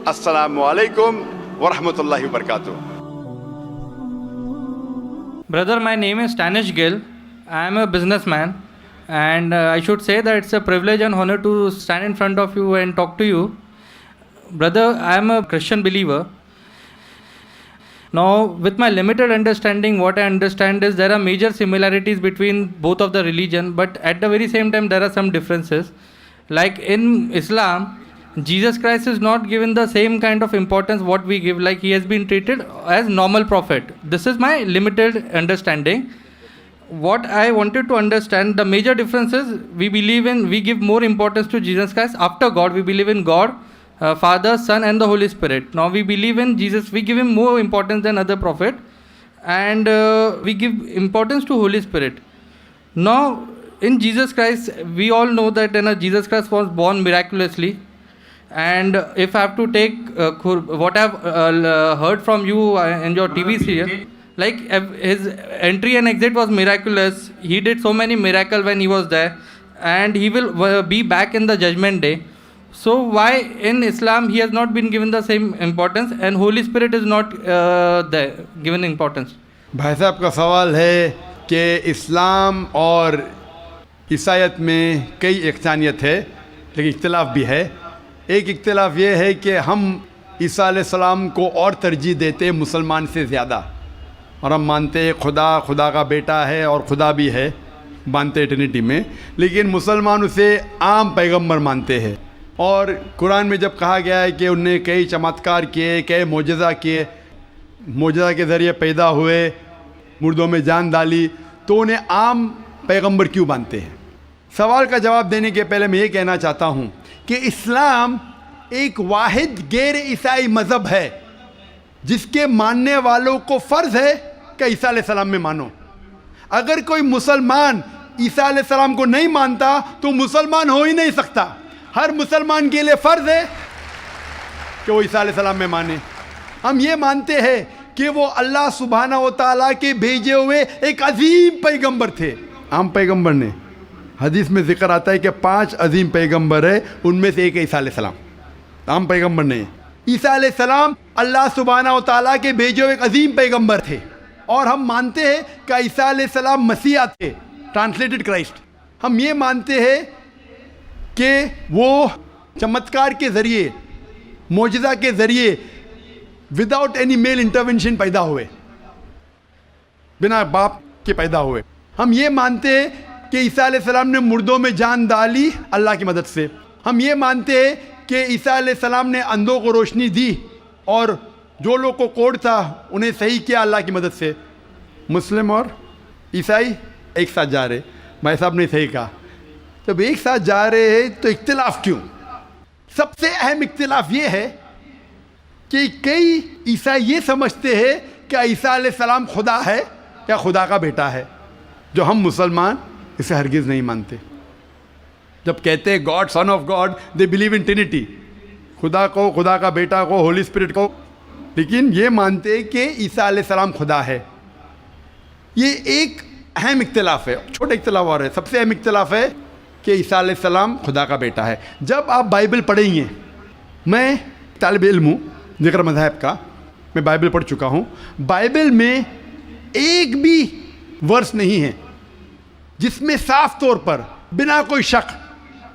السلام علیکم ورحمۃ اللہ وبرکاتہ. Brother, my name is Stanish Gill. I am a businessman, and I should say that it's a privilege and honor to stand in front of you and talk to you. Brother, I am a Christian believer. Now, with my limited understanding, what I understand is there are major similarities between both of the religion, but at the very same time, there are some differences. Like in Islam, Jesus Christ is not given the same kind of importance what we give, like he has been treated as normal prophet. This is my limited understanding. What I wanted to understand, the major difference is we give more importance to Jesus Christ after God. We believe in God, Father, Son and the Holy Spirit. Now we believe in Jesus, we give him more importance than other prophet, and we give importance to Holy Spirit. Now in Jesus Christ, we all know that Jesus Christ was born miraculously. And if I have to take what I have heard from you in your TV serial, like his entry and exit was miraculous. He did so many miracles when he was there, and he will be back in the judgment day. So why in Islam he has not been given the same importance and Holy Spirit is not given importance? بھائی صاحب کا سوال ہے کہ اسلام اور عیسائیت میں کئی یکسانیت ہے لیکن اختلاف بھی ہے. ایک اختلاف یہ ہے کہ ہم عیسیٰ علیہ السلام کو اور ترجیح دیتے مسلمان سے زیادہ, اور ہم مانتے خدا کا بیٹا ہے اور خدا بھی ہے, مانتے ٹرینٹی میں, لیکن مسلمان اسے عام پیغمبر مانتے ہیں. اور قرآن میں جب کہا گیا ہے کہ انہوں نے کئی چمتکار کیے, کئی معجزہ کیے, معجزہ کے ذریعے پیدا ہوئے, مردوں میں جان ڈالی, تو انہیں عام پیغمبر کیوں مانتے ہیں؟ سوال کا جواب دینے کے پہلے میں یہ کہنا چاہتا ہوں کہ اسلام ایک واحد غیر عیسائی مذہب ہے جس کے ماننے والوں کو فرض ہے کہ عیسیٰ علیہ السلام میں مانو. اگر کوئی مسلمان عیسیٰ علیہ السلام کو نہیں مانتا تو مسلمان ہو ہی نہیں سکتا. ہر مسلمان کے لیے فرض ہے کہ وہ عیسیٰ علیہ السلام میں مانے. ہم یہ مانتے ہیں کہ وہ اللہ سبحانہ و تعالیٰ کے بھیجے ہوئے ایک عظیم پیغمبر تھے. عام پیغمبر نے, حدیث میں ذکر آتا ہے کہ 5 عظیم پیغمبر ہے, ان میں سے ایک عیسیٰ علیہ السلام. عام پیغمبر نہیں. عیسیٰ علیہ السلام اللہ سبحانہ و تعالیٰ کے بھیجے ہوئے ایک عظیم پیغمبر تھے, اور ہم مانتے ہیں کہ عیسیٰ علیہ السلام مسیح تھے, ٹرانسلیٹڈ کرائسٹ. ہم یہ مانتے ہیں کہ وہ چمتکار کے ذریعے, معجزہ کے ذریعے, وداؤٹ اینی میل انٹرونشن پیدا ہوئے, بنا باپ کے پیدا ہوئے. ہم یہ مانتے ہیں کہ عیسیٰ علیہ السلام نے مردوں میں جان ڈالی اللہ کی مدد سے. ہم یہ مانتے ہیں کہ عیسیٰ علیہ السلام نے اندھوں کو روشنی دی, اور جو لوگ کو کوڑ تھا انہیں صحیح کیا اللہ کی مدد سے. مسلم اور عیسائی ایک ساتھ جا رہے. بھائی صاحب نے صحیح کہا, جب ایک ساتھ جا رہے ہیں تو اختلاف کیوں؟ سب سے اہم اختلاف یہ ہے کہ کئی عیسائی یہ سمجھتے ہیں کہ عیسیٰ علیہ السلام خدا ہے یا خدا کا بیٹا ہے, جو ہم مسلمان اسے ہرگز نہیں مانتے. جب کہتے ہیں God, son of God, they believe in Trinity, خدا کو, خدا کا بیٹا کو, ہولی اسپرٹ کو, لیکن یہ مانتے ہیں کہ عیسیٰ علیہ السلام خدا ہے. یہ ایک اہم اختلاف ہے. چھوٹے اختلاف اور ہے. سب سے اہم اختلاف ہے کہ عیسیٰ علیہ السلام خدا کا بیٹا ہے. جب آپ بائبل پڑھیں گے, میں طالب علم ہوں ذکر مذاہب کا, میں بائبل پڑھ چکا ہوں. بائبل میں ایک بھی ورس نہیں ہے جس میں صاف طور پر بنا کوئی شک,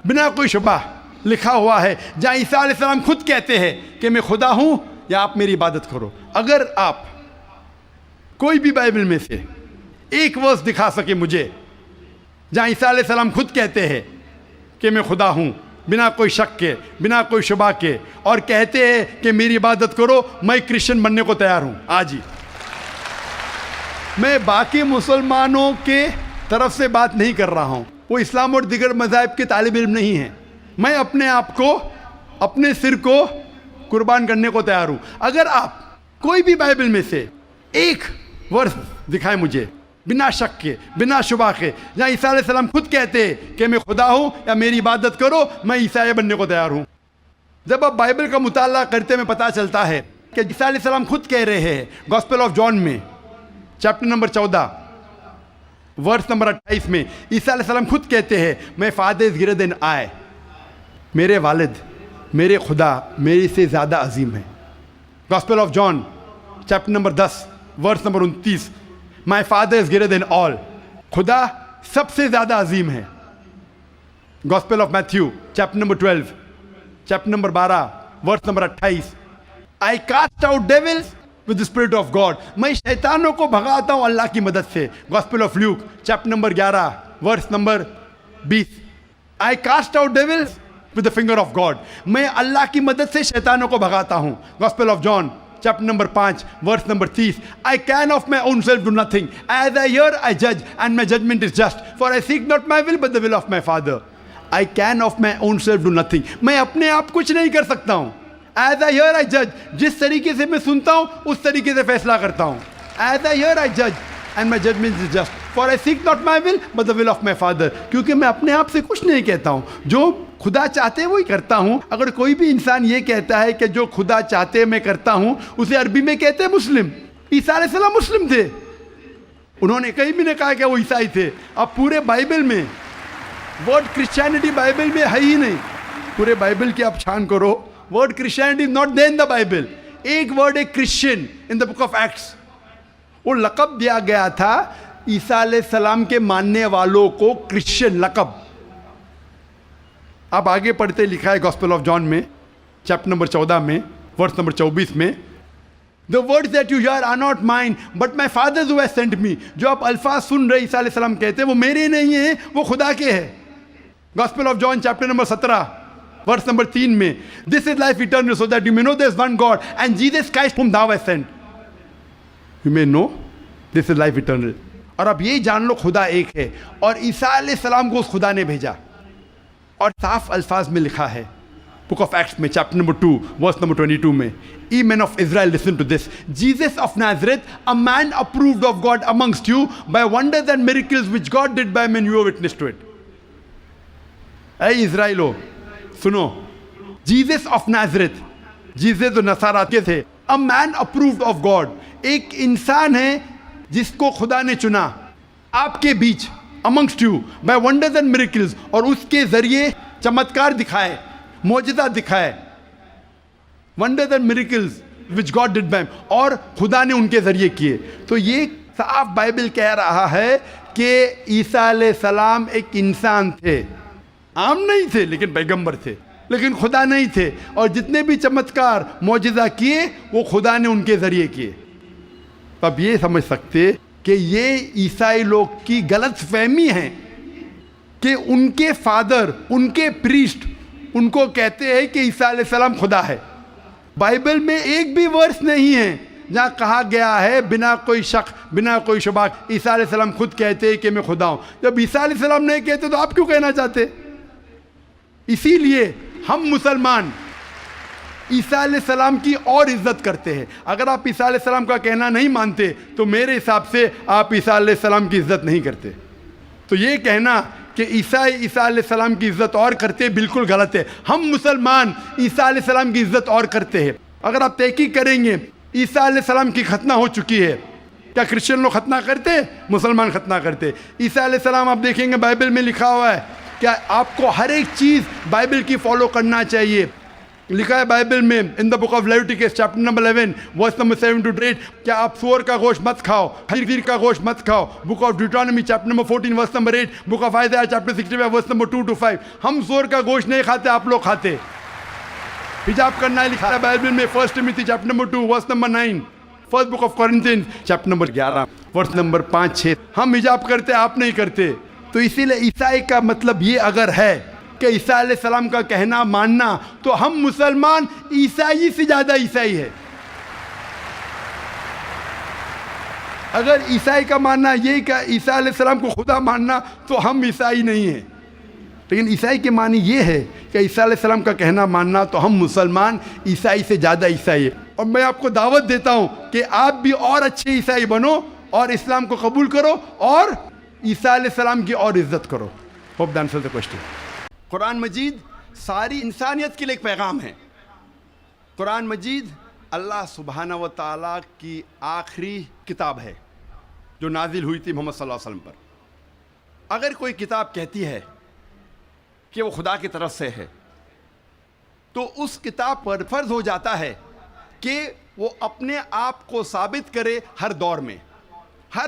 بنا کوئی شبہ لکھا ہوا ہے جہاں عیسیٰ علیہ السلام خود کہتے ہیں کہ میں خدا ہوں یا آپ میری عبادت کرو. اگر آپ کوئی بھی بائبل میں سے ایک ورس دکھا سکے مجھے جہاں عیسیٰ علیہ السلام خود کہتے ہیں کہ میں خدا ہوں بنا کوئی شک کے, بنا کوئی شبہ کے, اور کہتے ہیں کہ میری عبادت کرو, میں کرسچن بننے کو تیار ہوں آج ہی. میں باقی مسلمانوں کے طرف سے بات نہیں کر رہا ہوں, وہ اسلام اور دیگر مذاہب کے طالب علم نہیں ہیں. میں اپنے آپ کو, اپنے سر کو قربان کرنے کو تیار ہوں. اگر آپ کوئی بھی بائبل میں سے ایک ورس دکھائیں مجھے بنا شک کے, بنا شبہ کے, جہاں عیسیٰ علیہ السلام خود کہتے ہیں کہ میں خدا ہوں یا میری عبادت کرو, میں عیسائی بننے کو تیار ہوں. جب آپ بائبل کا مطالعہ کرتے میں پتہ چلتا ہے کہ عیسیٰ علیہ السلام خود کہہ رہے ہیں گاسپل آف جان میں چیپٹر نمبر 14 ورس نمبر 28 میں, عیسیٰ علیہ السلام خود کہتے ہیں میں فادر از گریٹر دین آئی, میرے والد میرے خدا میرے سے زیادہ عظیم ہے. Gospel of John chapter number 10 verse number 29. My father is greater than all. خدا سب سے زیادہ عظیم ہے. Gospel of Matthew chapter number 12 chapter number 12 verse number 28. I cast out devils with the spirit of God. میں شیطانوں کو بھگاتا ہوں اللہ کی مدد سے. Gospel of Luke chapter number 11 verse number 20. I cast out devils with the finger of God. میں اللہ کی مدد سے شیطانوں کو بھگاتا ہوں. Gospel of John chapter number 5 verse number 30. I can of my own self do nothing. As I hear I جج and my judgment is just. For I seek not my will but the will of my father. I can of my own self do nothing. میں اپنے آپ کچھ نہیں کر سکتا ہوں. As I hear I جج. جس طریقے سے میں سنتا ہوں اس طریقے سے فیصلہ کرتا ہوں. ایز آئی ہیئر آئی جج and my judgment is just. For I seek not my will but the will of my Father. کیونکہ میں اپنے آپ سے کچھ نہیں کہتا ہوں. جو خدا چاہتے وہی کرتا ہوں. اگر کوئی بھی انسان یہ کہتا ہے کہ جو خدا چاہتے میں کرتا ہوں, اسے عربی میں کہتے ہیں مسلم. عیسیٰ علیہ السلام مسلم تھے. انہوں نے کہیں بھی نہیں کہا کہ وہ عیسائی تھے. اب پورے بائبل میں ورڈ کرسچینٹی بائبل میں ہے ہی نہیں. پورے بائبل کی آپ چھان کرو, word Christianity is not there in the Bible. ایک ورڈ ہے Christian in the book of acts. وہ لقب دیا گیا تھا عیسیٰ علیہ السلام کے ماننے والوں کو, کرسچین لقب. آپ آگے پڑھتے لکھا ہے گاسپل آف جان میں چیپٹر نمبر 14 میں ورس نمبر 24 میں. The words that you hear are not mine, but my Father who has sent me. جو آپ الفاظ سن رہے عیسیٰ علیہ السلام کہتے ہیں وہ میرے نہیں ہیں, وہ خدا کے ہیں. Gospel of John chapter number 17 verse number 3 میں. This is life eternal so that you may know there is one God and Jesus Christ whom thou hast sent. You may know this is life eternal. اور اب یہی جان لو خدا ایک ہے اور عیسیٰ علیہ السلام کو اس خدا نے بھیجا. اور صاف الفاظ میں لکھا ہے بک آف ایکٹس میں چیپٹر نمبر 2 ورس نمبر 22 میں. Ye men of Israel, listen to this. Jesus of Nazareth, a man approved of God amongst you by wonders and miracles which God did by men, you are witness to it. اے اسرائیلو سنو. Jesus of Nazareth, Jesus جو نصارہ کے تھے. A man approved of God, ایک انسان ہے جس کو خدا نے چنا آپ کے بیچ, amongst you by wonders and miracles, اور اس کے ذریعے چمتکار دکھائے, معجزہ دکھائے. Wonders and miracles which God did by him, اور خدا نے ان کے ذریعے کیے. تو یہ صاف بائبل کہہ رہا ہے کہ عیسیٰ علیہ السلام ایک انسان تھے. عام نہیں تھے لیکن پیغمبر تھے, لیکن خدا نہیں تھے. اور جتنے بھی چمتکار معجزہ کیے وہ خدا نے ان کے ذریعے کیے. اب یہ سمجھ سکتے کہ یہ عیسائی لوگ کی غلط فہمی ہے کہ ان کے فادر, ان کے پریسٹ ان کو کہتے ہیں کہ عیسیٰ علیہ السلام خدا ہے. بائبل میں ایک بھی ورس نہیں ہے جہاں کہا گیا ہے بنا کوئی شک بنا کوئی شبہ عیسیٰ علیہ السلام خود کہتے ہیں کہ میں خدا ہوں. جب عیسیٰ علیہ السلام نہیں کہتے تو آپ کیوں کہنا چاہتے؟ اسی لیے ہم مسلمان عیسیٰ علیہ السلام کی اور عزت کرتے ہیں. اگر آپ عیسیٰ علیہ السلام کا کہنا نہیں مانتے تو میرے حساب سے آپ عیسیٰ علیہ السلام کی عزت نہیں کرتے. تو یہ کہنا کہ عیسیٰ علیہ السلام کی عزت اور کرتے بالکل غلط ہے. ہم مسلمان عیسیٰ علیہ السلام کی عزت اور کرتے ہیں. اگر آپ تحقیق کریں گے عیسیٰ علیہ السلام کی ختنہ ہو چکی ہے. کیا کرسچن لوگ ختنہ کرتے؟ مسلمان ختنہ کرتے. عیسیٰ علیہ السلام آپ دیکھیں گے بائبل میں لکھا ہوا ہے کہ آپ کو ہر ایک چیز بائبل کی فالو کرنا چاہیے. لکھا ہے بائبل میں in the book of Leviticus chapter number 11 verse number 7 to 8 کہ آپ سور کا گوشت مت کھاؤ, خنزیر کا گوشت مت کھاؤ. Book of Deuteronomy chapter number 14 verse number 8, book of Isaiah chapter 65 verse number 2 to 5. ہم سور کا گوشت نہیں کھاتے, آپ لوگ کھاتے. حجاب کرنا ہے لکھا ہے بائبل میں 1 Timothy chapter number 2 verse number 9, first book of Corinthians chapter number 11 verse number 5-6. ہم حجاب کرتے, آپ نہیں کرتے. تو اسی لیے عیسائی کا مطلب یہ اگر ہے کہ عیسیٰ علیہ السلام کا کہنا ماننا تو ہم مسلمان عیسائی سے زیادہ عیسائی ہے. اگر عیسائی کا ماننا یہ کہ عیسیٰ علیہ السلام کو خدا ماننا تو ہم عیسائی نہیں ہیں. لیکن عیسائی کے معنی یہ ہے کہ عیسیٰ علیہ السلام کا کہنا ماننا تو ہم مسلمان عیسائی سے زیادہ عیسائی ہے. اور میں آپ کو دعوت دیتا ہوں کہ آپ بھی اور اچھے عیسائی بنو اور اسلام کو قبول کرو اور عیسیٰ علیہ السلام کی اور عزت کرو. Hope that answers the question. Quran Majeed ساری انسانیت کے لیے ایک پیغام ہے. قرآن مجید اللہ سبحانہ و تعالیٰ کی آخری کتاب ہے جو نازل ہوئی تھی محمد صلی اللہ علیہ وسلم پر. اگر کوئی کتاب کہتی ہے کہ وہ خدا کی طرف سے ہے تو اس کتاب پر فرض ہو جاتا ہے کہ وہ اپنے آپ کو ثابت کرے ہر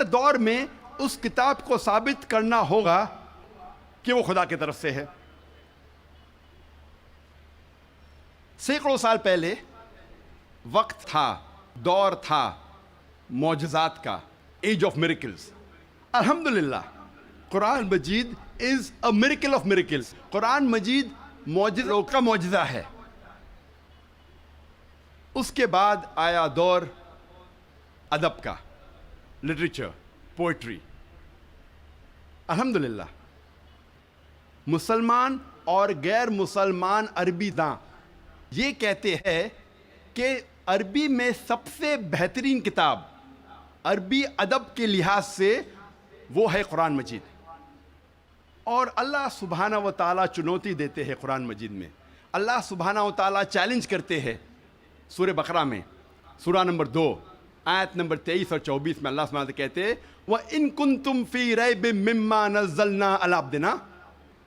دور میں اس کتاب کو ثابت کرنا ہوگا کہ وہ خدا کی طرف سے ہے. سینکڑوں سال پہلے وقت تھا، دور تھا معجزات کا، ایج آف میریکلز. الحمدللہ قرآن مجید is a miracle of miracles. قرآن مجید معجزوں کا معجزہ ہے. اس کے بعد آیا دور ادب کا، لٹریچر، پوئٹری. الحمدللہ مسلمان اور غیر مسلمان عربی داں یہ کہتے ہیں کہ عربی میں سب سے بہترین کتاب عربی ادب کے لحاظ سے وہ ہے قرآن مجید. اور اللہ سبحانہ و تعالیٰ چنوتی دیتے ہیں قرآن مجید میں. اللہ سبحانہ و تعالیٰ چیلنج کرتے ہیں سورہ بقرہ میں، سورہ نمبر 2 آیت نمبر 23 اور 24 میں اللہ سبحانہ و تعالیٰ کہتے ہیں وَإِن كُنتُمْ فِي رَيْبٍ مِّمَّا نَزَّلْنَا عَلَىٰ عَبْدِنَا.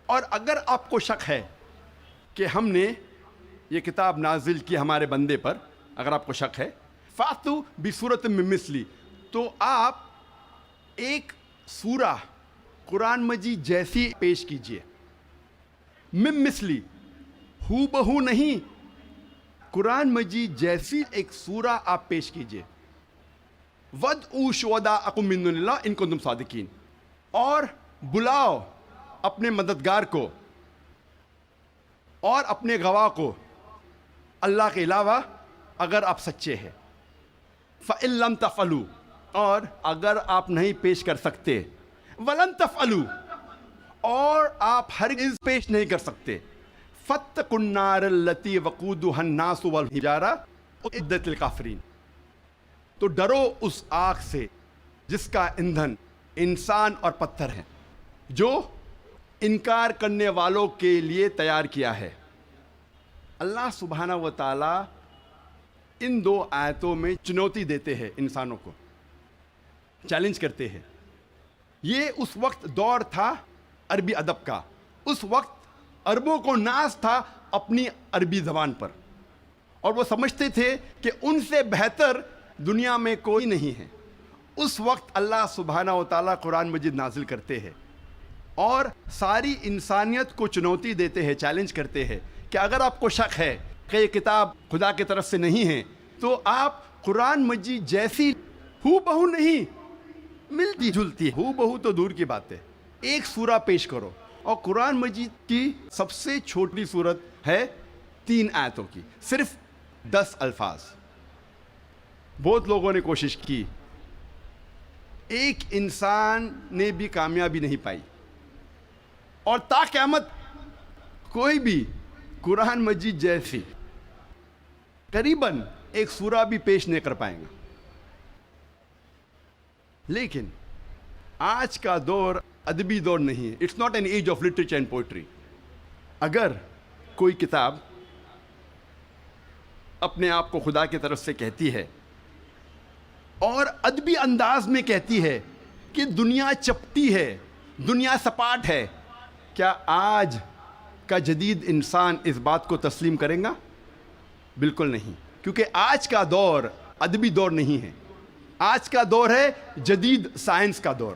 اور اگر آپ کو شک ہے کہ ہم نے یہ کتاب نازل کی ہمارے بندے پر، اگر آپ کو شک ہے فَأْتُوا بِسُورَةٍ مِّن مِّثْلِهِ، تو آپ ایک سورہ قرآن مجید جیسی پیش کیجئے. مِن مِّثْلِهِ، ہو بہو نہیں، قرآن مجید جیسی ایک سورہ آپ پیش کیجئے. وَادْعُوا شُهَدَاءَكُم مِّن دُونِ اللَّهِ إِن كُنتُمْ صَادِقِينَ، اور بلاؤ اپنے مددگار کو اور اپنے گواہ کو اللہ کے علاوہ اگر آپ سچے ہیں. فَإِن لَّمْ تَفْعَلُوا، اور اگر آپ نہیں پیش کر سکتے، وَلَن تَفْعَلُوا، اور آپ ہرگز پیش نہیں کر سکتے، فَاتَّقُوا النَّارَ الَّتِي وَقُودُهَا النَّاسُ وَالْحِجَارَةُ أُعِدَّتْ لِلْكَافِرِينَ. تو ڈرو اس آگ سے جس کا ایندھن انسان اور پتھر ہے، جو انکار کرنے والوں کے لیے تیار کیا ہے. اللہ سبحانہ و تعالیٰ ان 2 آیتوں میں چنوتی دیتے ہیں، انسانوں کو چیلنج کرتے ہیں. یہ اس وقت دور تھا عربی ادب کا. اس وقت عربوں کو ناز تھا اپنی عربی زبان پر، اور وہ سمجھتے تھے کہ ان سے بہتر دنیا میں کوئی نہیں ہے. اس وقت اللہ سبحانہ و تعالیٰ قرآن مجید نازل کرتے ہیں اور ساری انسانیت کو چنوتی دیتے ہیں، چیلنج کرتے ہیں کہ اگر آپ کو شک ہے کہ یہ کتاب خدا کی طرف سے نہیں ہے تو آپ قرآن مجید جیسی ہو بہو نہیں، ملتی جلتی، ہو بہو تو دور کی بات ہے، ایک سورہ پیش کرو. اور قرآن مجید کی سب سے چھوٹی صورت ہے 3 آیتوں کی، صرف 10 الفاظ. بہت لوگوں نے کوشش کی، ایک انسان نے بھی کامیابی نہیں پائی، اور تا قیامت کوئی بھی قرآن مجید جیسی قریباً ایک سورہ بھی پیش نہیں کر پائیں گا. لیکن آج کا دور ادبی دور نہیں ہے. It's not an age of literature and poetry. اگر کوئی کتاب اپنے آپ کو خدا کی طرف سے کہتی ہے اور ادبی انداز میں کہتی ہے کہ دنیا چپٹی ہے، دنیا سپاٹ ہے، کیا آج کا جدید انسان اس بات کو تسلیم کرے گا؟ بالکل نہیں، کیونکہ آج کا دور ادبی دور نہیں ہے. آج کا دور ہے جدید سائنس کا دور.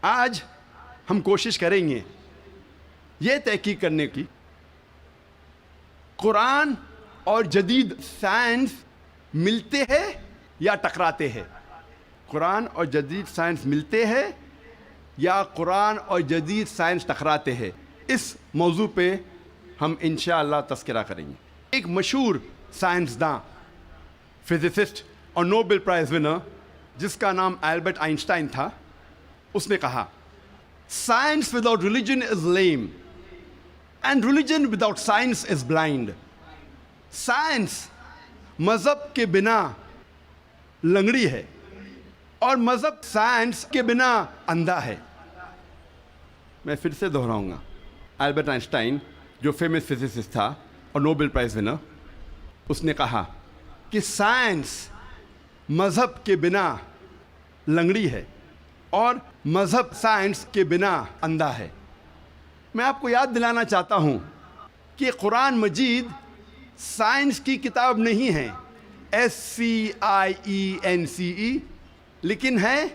آج ہم کوشش کریں گے یہ تحقیق کرنے کی قرآن اور جدید سائنس ملتے ہیں یا ٹکراتے ہیں. قرآن اور جدید سائنس ملتے ہیں یا قرآن اور جدید سائنس ٹکراتے ہیں. اس موضوع پہ ہم انشاءاللہ تذکرہ کریں گے. ایک مشہور سائنسداں، فزسسٹ اور نوبل پرائز ونر جس کا نام البرٹ آئنسٹائن تھا، اس نے کہا science without religion is lame and religion without science is blind. Science مذہب کے بنا لنگڑی ہے اور مذہب سائنس کے بنا اندھا ہے. میں پھر سے دہراؤں گا، البرٹ آئنسٹائن جو فیمس فزسسٹ تھا اور نوبل پرائز ونر، اس نے کہا کہ سائنس مذہب کے بنا لنگڑی ہے اور مذہب سائنس کے بنا اندھا ہے. میں آپ کو یاد دلانا چاہتا ہوں کہ قرآن مجید سائنس کی کتاب نہیں ہے SCIENCE، لیکن ہے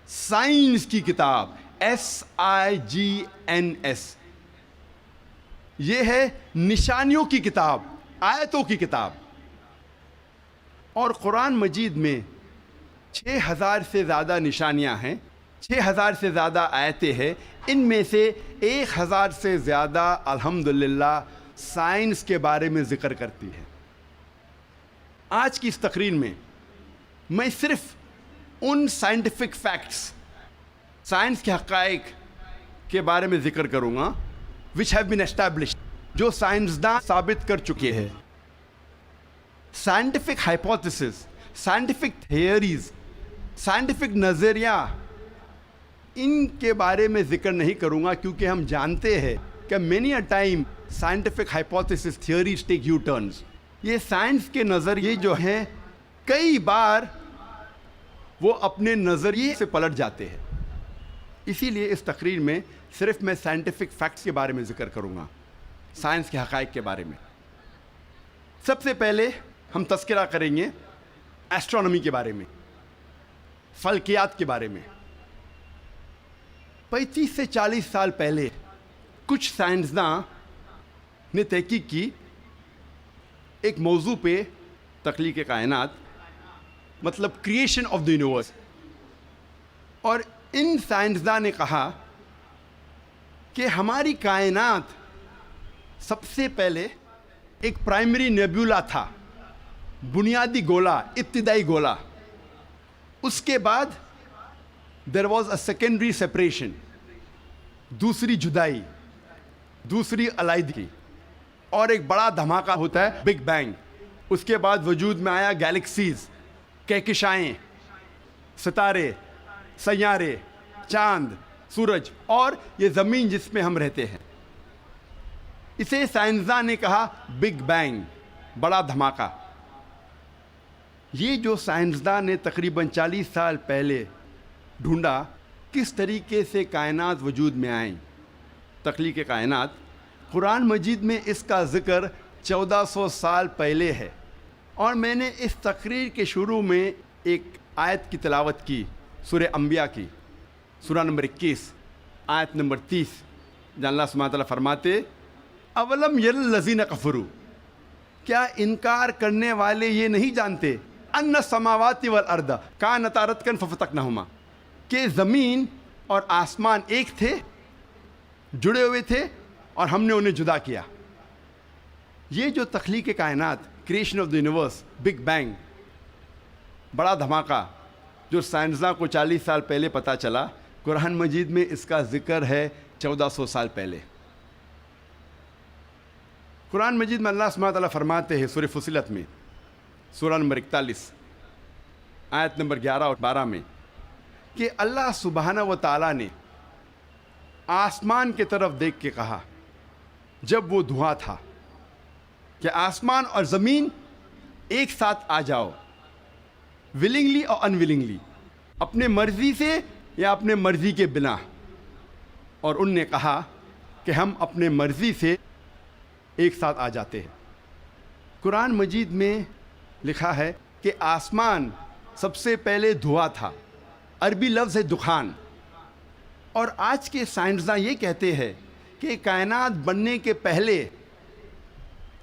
سائنس کی کتاب SIGNS۔ یہ ہے نشانیوں کی کتاب، آیتوں کی کتاب۔ اور قرآن مجید میں 6000 سے زیادہ نشانیاں ہیں، 6000 سے زیادہ آیتیں ہیں، ان میں سے 1000 سے زیادہ الحمدللہ سائنس کے بارے میں ذکر کرتی ہے۔ آج کی اس تقریر میں میں صرف ان سائنٹیفک فیکٹس، سائنس کے حقائق کے بارے میں ذکر کروں گا which have been established، جو سائنسداں ثابت کر چکے ہیں۔ Scientific hypotheses, scientific theories, scientific نظریہ، ان کے بارے میں ذکر نہیں کروں گا، کیونکہ ہم جانتے ہیں کہ many a time scientific hypothesis theories take U-turns۔ یہ سائنس کے نظریے جو ہیں کئی بار وہ اپنے نظریے سے پلٹ جاتے ہیں۔ اسی لیے اس تقریر میں صرف میں سائنٹیفک فیکٹس کے بارے میں ذکر کروں گا، سائنس کے حقائق کے بارے میں۔ سب سے پہلے ہم تذکرہ کریں گے ایسٹرونومی کے بارے میں، فلکیات کے بارے میں۔ 35 سے 40 سال پہلے کچھ سائنسداں نے تحقیق کی ایک موضوع پہ، تخلیق کائنات، مطلب کریشن آف دی یونیورس۔ اور ان سائنسداں نے کہا کہ ہماری کائنات سب سے پہلے ایک پرائمری نیبیولا تھا، بنیادی گولا، ابتدائی گولا۔ اس کے بعد there was a secondary separation, دوسری جدائی، دوسری علیحدگی، اور ایک بڑا دھماکہ ہوتا ہے بگ بینگ۔ اس کے بعد وجود میں آیا گیلیکسیز، کہکشائیں، ستارے، سیارے، چاند، سورج، اور یہ زمین جس میں ہم رہتے ہیں۔ اسے سائنسداں نے کہا بگ بینگ، بڑا دھماکہ۔ یہ جو سائنسداں نے تقریباً 40 سال پہلے ڈھونڈا کس طریقے سے کائنات وجود میں آئیں، تخلیق کائنات، قرآن مجید میں اس کا ذکر 1400 سال پہلے ہے۔ اور میں نے اس تقریر کے شروع میں ایک آیت کی تلاوت کی، سورہ انبیاء کی، سورہ نمبر 21 آیت نمبر 30، جہاں اللہ سبحانہ تعالیٰ فرماتے اولم یر الذین کفروا، کیا انکار کرنے والے یہ نہیں جانتے ان السماوات والارض کانتا رتقا ففتقناہما، کہ زمین اور آسمان ایک تھے، جڑے ہوئے تھے، اور ہم نے انہیں جدا کیا۔ یہ جو تخلیق کائنات، creation of the universe, big bang, بڑا دھماکہ، جو سائنسداں کو 40 سال پہلے پتہ چلا، قرآن مجید میں اس کا ذکر ہے 1400 سال پہلے۔ قرآن مجید میں اللہ سبحانہ تعالیٰ فرماتے ہیں سورہ فصلت میں، سورہ نمبر 41 آیت نمبر 11 اور 12 میں، کہ اللہ سبحانہ و تعالیٰ نے آسمان کی طرف دیکھ کے کہا جب وہ دھواں تھا کہ آسمان اور زمین ایک ساتھ آ جاؤ، ولنگلی اور ان ولنگلی، اپنے مرضی سے یا اپنے مرضی کے بنا۔ اور ان نے کہا کہ ہم اپنے مرضی سے ایک ساتھ آ جاتے ہیں۔ قرآن مجید میں لکھا ہے کہ آسمان سب سے پہلے دھواں تھا، عربی لفظ ہے دخان۔ اور آج کے سائنسداں یہ کہتے ہیں کہ کائنات بننے کے پہلے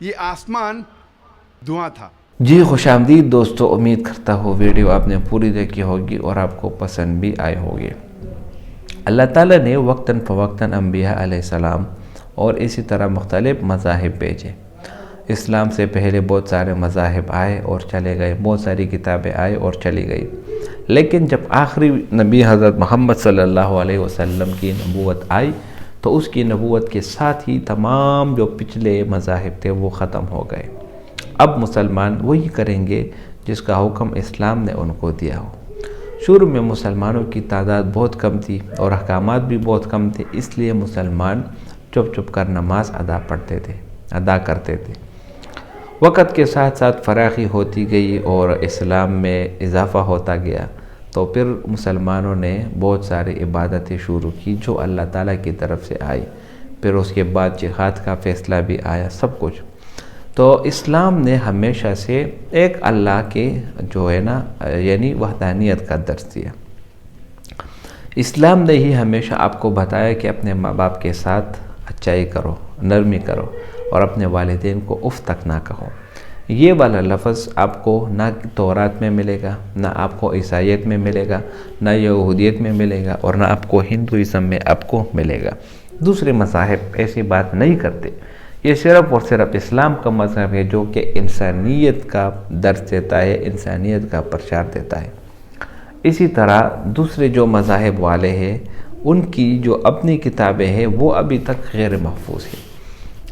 یہ آسمان دھواں تھا۔ جی خوش آمدید دوستو، امید کرتا ہوں ویڈیو آپ نے پوری دیکھی ہوگی اور آپ کو پسند بھی آئی ہوگی۔ اللہ تعالیٰ نے وقتاً فوقتاً انبیاء علیہ السلام اور اسی طرح مختلف مذاہب بھیجے۔ اسلام سے پہلے بہت سارے مذاہب آئے اور چلے گئے، بہت ساری کتابیں آئے اور چلی گئی، لیکن جب آخری نبی حضرت محمد صلی اللہ علیہ وسلم کی نبوت آئی تو اس کی نبوت کے ساتھ ہی تمام جو پچھلے مذاہب تھے وہ ختم ہو گئے۔ اب مسلمان وہی کریں گے جس کا حکم اسلام نے ان کو دیا ہو۔ شروع میں مسلمانوں کی تعداد بہت کم تھی اور احکامات بھی بہت کم تھے، اس لیے مسلمان چپ چپ کر نماز ادا کرتے تھے۔ وقت کے ساتھ ساتھ فراخی ہوتی گئی اور اسلام میں اضافہ ہوتا گیا، تو پھر مسلمانوں نے بہت ساری عبادتیں شروع کی جو اللہ تعالیٰ کی طرف سے آئی۔ پھر اس کے بعد جہاد کا فیصلہ بھی آیا، سب کچھ۔ تو اسلام نے ہمیشہ سے ایک اللہ کے جو ہے نا یعنی وحدانیت کا درس دیا۔ اسلام نے ہی ہمیشہ آپ کو بتایا کہ اپنے ماں باپ کے ساتھ اچائی کرو، نرمی کرو، اور اپنے والدین کو اف تک نہ کہو۔ یہ والا لفظ آپ کو نہ تورات میں ملے گا، نہ آپ کو عیسائیت میں ملے گا، نہ یہودیت میں ملے گا، اور نہ آپ کو ہندوازم میں آپ کو ملے گا۔ دوسرے مذاہب ایسی بات نہیں کرتے۔ یہ صرف اور صرف اسلام کا مذہب ہے جو کہ انسانیت کا درس دیتا ہے، انسانیت کا پرچار دیتا ہے۔ اسی طرح دوسرے جو مذاہب والے ہیں ان کی جو اپنی کتابیں ہیں وہ ابھی تک غیر محفوظ ہیں۔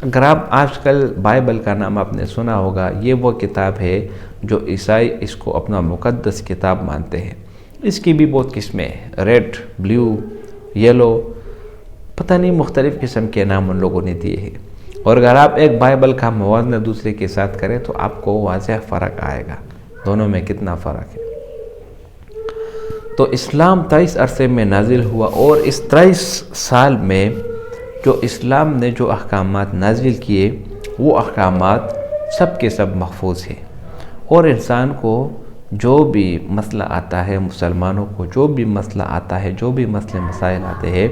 اگر آپ آج کل بائبل کا نام آپ نے سنا ہوگا، یہ وہ کتاب ہے جو عیسائی اس کو اپنا مقدس کتاب مانتے ہیں۔ اس کی بھی بہت قسمیں ہیں، ریڈ، بلیو، یلو، پتہ نہیں مختلف قسم کے نام ان لوگوں نے دیے ہیں۔ اور اگر آپ ایک بائبل کا موازنہ دوسرے کے ساتھ کریں تو آپ کو واضح فرق آئے گا دونوں میں کتنا فرق ہے۔ تو اسلام 23 عرصے میں نازل ہوا، اور اس 23 سال میں جو اسلام نے جو احکامات نازل کیے وہ احکامات سب کے سب محفوظ ہیں، اور انسان کو جو بھی مسئلہ آتا ہے، مسلمانوں کو جو بھی مسئلہ آتا ہے، جو بھی مسئلے مسائل آتے ہیں،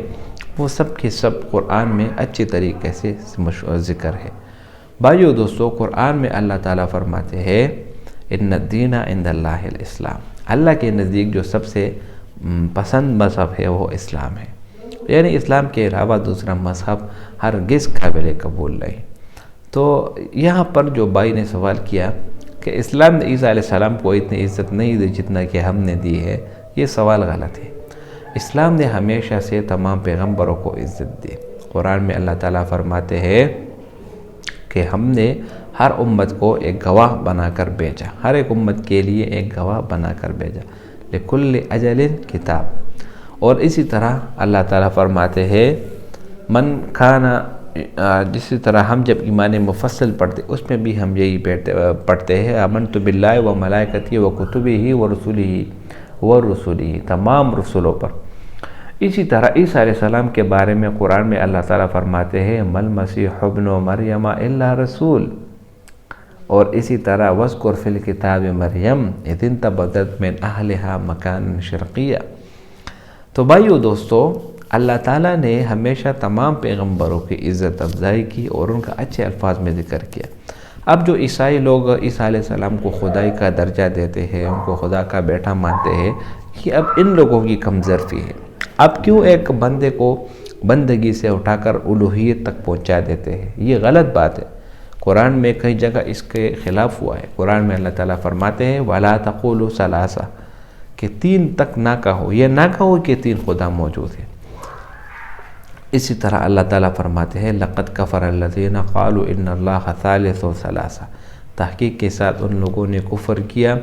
وہ سب کے سب قرآن میں اچھی طریقے سے ذکر ہے۔ بھائیو دوستو، قرآن میں اللہ تعالیٰ فرماتے ہیں ان الدین عند اللہ الاسلام، اللہ کے نزدیک جو سب سے پسند مذہب ہے وہ اسلام ہے، یعنی اسلام کے علاوہ دوسرا مذہب ہرگز قابل قبول نہیں۔ تو یہاں پر جو بھائی نے سوال کیا کہ اسلام نے عیسیٰ علیہ السلام کو اتنی عزت نہیں دی جتنا کہ ہم نے دی ہے، یہ سوال غلط ہے۔ اسلام نے ہمیشہ سے تمام پیغمبروں کو عزت دی۔ قرآن میں اللہ تعالیٰ فرماتے ہیں کہ ہم نے ہر امت کو ایک گواہ بنا کر بھیجا، ہر ایک امت کے لیے ایک گواہ بنا کر بھیجا، لکل اجل کتاب۔ اور اسی طرح اللہ تعالیٰ فرماتے ہیں من کھانا، جسی طرح ہم جب ایمان مفصل پڑھتے اس میں بھی ہم یہی پڑھتے ہیں آمنت باللہ و ملائکتہ و کتبہ و رسلہ، تمام رسولوں پر۔ اسی طرح عیسیٰ علیہ السلام کے بارے میں قرآن میں اللہ تعالیٰ فرماتے ہیں مل مسیح ابن مریم الا رسول، اور اسی طرح وذکر فی الکتاب مریم اذ انتبذت من اہلہا مکانا شرقیہ۔ تو بھائیو دوستو، اللہ تعالیٰ نے ہمیشہ تمام پیغمبروں کی عزت افزائی کی اور ان کا اچھے الفاظ میں ذکر کیا۔ اب جو عیسائی لوگ عیسیٰ علیہ السلام کو خدائی کا درجہ دیتے ہیں، ان کو خدا کا بیٹا مانتے ہیں، کہ اب ان لوگوں کی کم ظرفی ہے۔ اب کیوں ایک بندے کو بندگی سے اٹھا کر الوہیت تک پہنچا دیتے ہیں؟ یہ غلط بات ہے۔ قرآن میں کئی جگہ اس کے خلاف ہوا ہے۔ قرآن میں اللہ تعالیٰ فرماتے ہیں وَلَا تَقُولُوا ثَلَاثَةٌ، کہ 3 تک نہ کہو، یہ نہ کہو کہ 3 خدا موجود ہے۔ اسی طرح اللہ تعالیٰ فرماتے ہیں لَقَدْ كَفَرَ الَّذِينَ قَالُوا إِنَّ اللَّهَ ثَالِثُ ثَلَاثَةٍ، تحقیق کے ساتھ ان لوگوں نے کفر کیا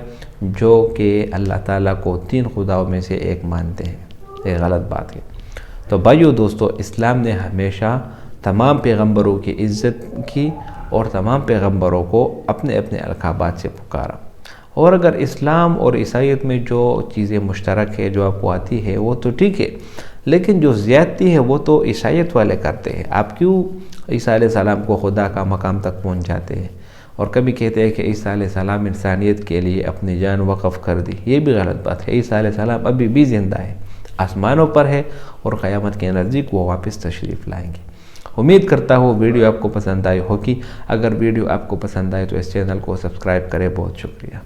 جو کہ اللہ تعالیٰ کو 3 خداؤں میں سے ایک مانتے ہیں۔ یہ غلط بات ہے۔ تو بھائیو دوستو، اسلام نے ہمیشہ تمام پیغمبروں کی عزت کی اور تمام پیغمبروں کو اپنے اپنے القابات سے پکارا۔ اور اگر اسلام اور عیسائیت میں جو چیزیں مشترک ہے، جو آپ کو آتی ہے، وہ تو ٹھیک ہے، لیکن جو زیادتی ہے وہ تو عیسائیت والے کرتے ہیں۔ آپ کیوں عیسیٰ علیہ السلام کو خدا کا مقام تک پہنچ جاتے ہیں، اور کبھی کہتے ہیں کہ عیسیٰ علیہ السلام انسانیت کے لیے اپنی جان وقف کر دی؟ یہ بھی غلط بات ہے۔ عیسیٰ علیہ السلام ابھی بھی زندہ ہے، آسمانوں پر ہے، اور قیامت کے نزدیک وہ واپس تشریف لائیں گے۔ امید کرتا ہوں ویڈیو آپ کو پسند آئی ہوگی۔ اگر ویڈیو آپ کو پسند آئے تو اس چینل کو سبسکرائب کریں۔ بہت شکریہ۔